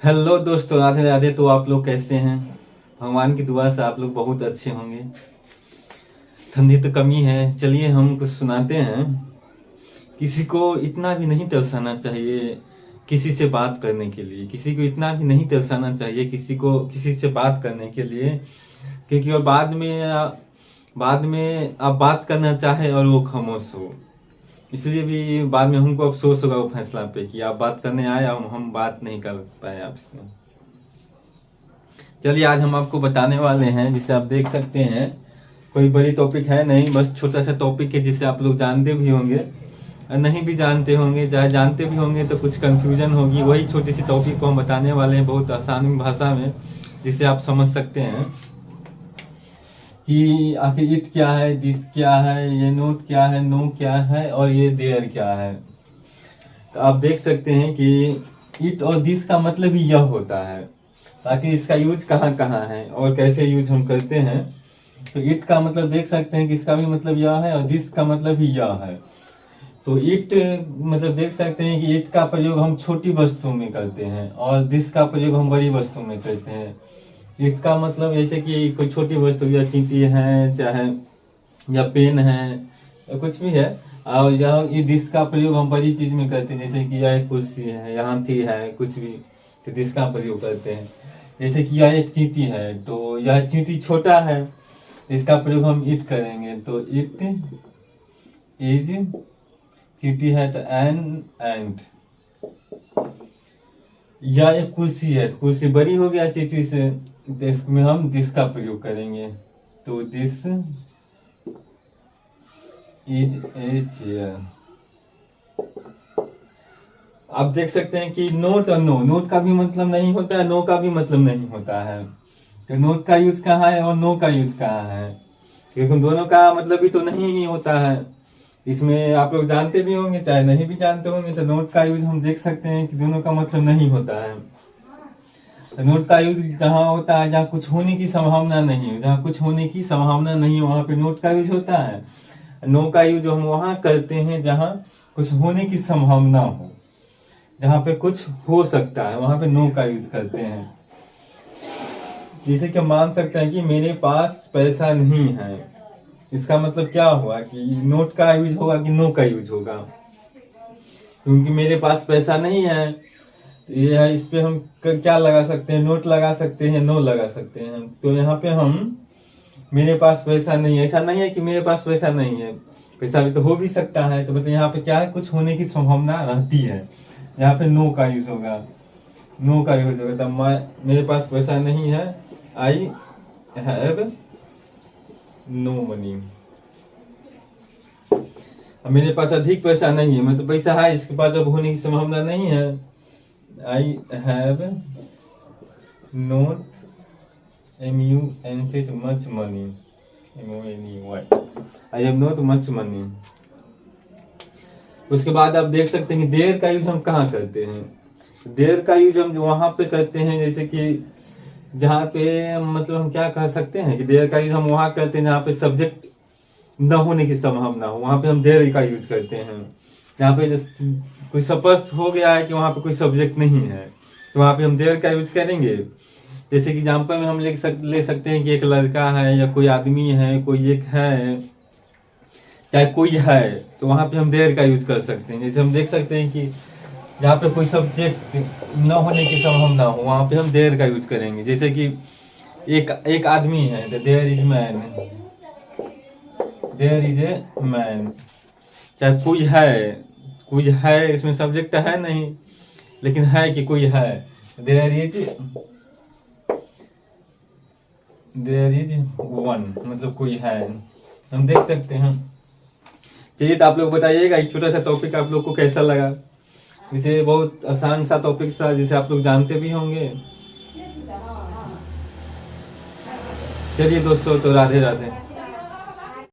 Hello दोस्तों, राधे राधे। तो आप लोग कैसे हैं? भगवान की दुआ से आप लोग बहुत अच्छे होंगे। ठंडी तो कमी है। चलिए हम कुछ सुनाते हैं। किसी को इतना भी नहीं तरसाना चाहिए किसी से बात करने के लिए। किसी को इतना भी नहीं तरसाना चाहिए किसी को किसी से बात करने के लिए, क्योंकि और बाद में आप बात करना चाहे और वो खामोश हो। इसलिए भी बाद में हमको अफसोस होगा वो फैसला पे कि आप बात करने आए और हम बात नहीं कर पाए आपसे। चलिए आज हम आपको बताने वाले हैं, जिसे आप देख सकते हैं। कोई बड़ी टॉपिक है नहीं, बस छोटा सा टॉपिक है जिसे आप लोग जानते भी होंगे और नहीं भी जानते होंगे। चाहे जानते भी होंगे तो कुछ कंफ्यूजन होगी। वही छोटी सी टॉपिक को हम बताने वाले हैं बहुत आसान भाषा में, जिसे आप समझ सकते हैं कि आखिर इट क्या है, दिस क्या है, ये नोट क्या है, नो क्या है और ये देयर क्या है। तो आप देख सकते हैं कि इट और दिस का मतलब ही यह होता है। ताकि इसका यूज कहाँ कहाँ है और कैसे यूज हम करते हैं। तो इट का मतलब देख सकते हैं कि इसका भी मतलब यह है और दिस का मतलब ही यह है। तो इट मतलब देख सकते हैं कि इट का प्रयोग हम छोटी वस्तु में करते हैं और दिस का प्रयोग हम बड़ी वस्तु में करते हैं। इट का मतलब जैसे कि कोई छोटी वस्तु या चींटी है, चाहे या पेन है या कुछ भी है। और यह दिस का प्रयोग हम बड़ी चीज में करते हैं, जैसे कि यह कुर्सी है, यह हाथी है, कुछ भी। तो दिस का प्रयोग करते हैं। जैसे कि यह एक चींटी है तो यह चींटी छोटा है, इसका प्रयोग हम इट करेंगे। तो इट इज, चींटी है तो एन एंड। यह एक कुर्सी है तो कुर्सी बड़ी हो गया चींटी से, तो इसमें हम दिस का प्रयोग करेंगे। तो दिस इज ए चेयर। आप देख सकते हैं कि नोट और नो, नोट का भी मतलब नहीं होता है, नो का भी मतलब नहीं होता है। तो नोट का यूज कहाँ है और नो का यूज कहाँ है, क्योंकि दोनों का मतलब भी तो नहीं ही होता है। इसमें आप लोग जानते भी होंगे चाहे नहीं भी जानते होंगे। तो नोट का यूज हम देख सकते हैं कि दोनों का मतलब नहीं होता है। तो नोट का यूज जहाँ होता है जहाँ कुछ होने की संभावना नहीं है, जहाँ कुछ होने की संभावना नहीं है वहाँ पे नोट का यूज होता है। नो का यूज हम वहाँ करते हैं जहाँ कुछ होने की संभावना हो, जहाँ पे कुछ हो सकता है वहाँ पे नो का यूज करते हैं। जैसे कि मान सकते हैं कि मेरे पास पैसा नहीं है, इसका मतलब क्या हुआ कि नोट का यूज होगा कि नो का यूज होगा, क्योंकि मेरे पास पैसा नहीं है। तो ये है, इस पे हम क्या लगा सकते हैं, नोट लगा सकते हैं, नो लगा सकते हैं। तो यहाँ पे हम मेरे पास पैसा नहीं है, ऐसा नहीं है कि मेरे पास पैसा नहीं है, पैसा भी तो हो भी सकता है। तो मतलब यहाँ पे क्या है, कुछ होने की संभावना रहती है, यहाँ पे नो का यूज होगा। नो का यूज होगा तब मेरे पास पैसा नहीं है, आई हैव नो मनी। अब मेरे पास अधिक पैसा नहीं है, मतलब पैसा है इसके पास, अब होने की संभावना नहीं है। I have not much money, I have not much money. उसके बाद आप देख सकते हैं कि देर का यूज हम कहाँ करते हैं। देर का यूज हम वहां पे करते हैं जैसे कि जहाँ पे मतलब हम क्या कह सकते हैं कि देर का यूज हम वहां करते हैं जहाँ पे सब्जेक्ट न होने की संभावना हो, वहां पे हम देर का यूज करते हैं। जहाँ पे कोई स्पष्ट हो गया है कि वहां पे कोई सब्जेक्ट नहीं है, तो वहां पे हम देर का यूज करेंगे। जैसे कि एग्जाम्पल में हम ले सकते हैं कि एक लड़का है या कोई आदमी है, कोई एक है, चाहे कोई है, तो वहां पे हम देर का यूज कर सकते हैं। जैसे हम देख सकते हैं कि जहाँ पे कोई सब्जेक्ट न होने की संभावना हो वहां पे हम देर का यूज करेंगे। जैसे कि एक आदमी है तो there is man, there is a man. चाहे कोई है इसमें सब्जेक्ट है नहीं, लेकिन है कि कोई है, देयर इज वन, मतलब कोई है, हम देख सकते हैं। चलिए तो आप लोग बताइएगा एक छोटा सा टॉपिक आप लोग को कैसा लगा। इसे बहुत आसान सा टॉपिक था जिसे आप लोग जानते भी होंगे। चलिए दोस्तों, तो राधे राधे।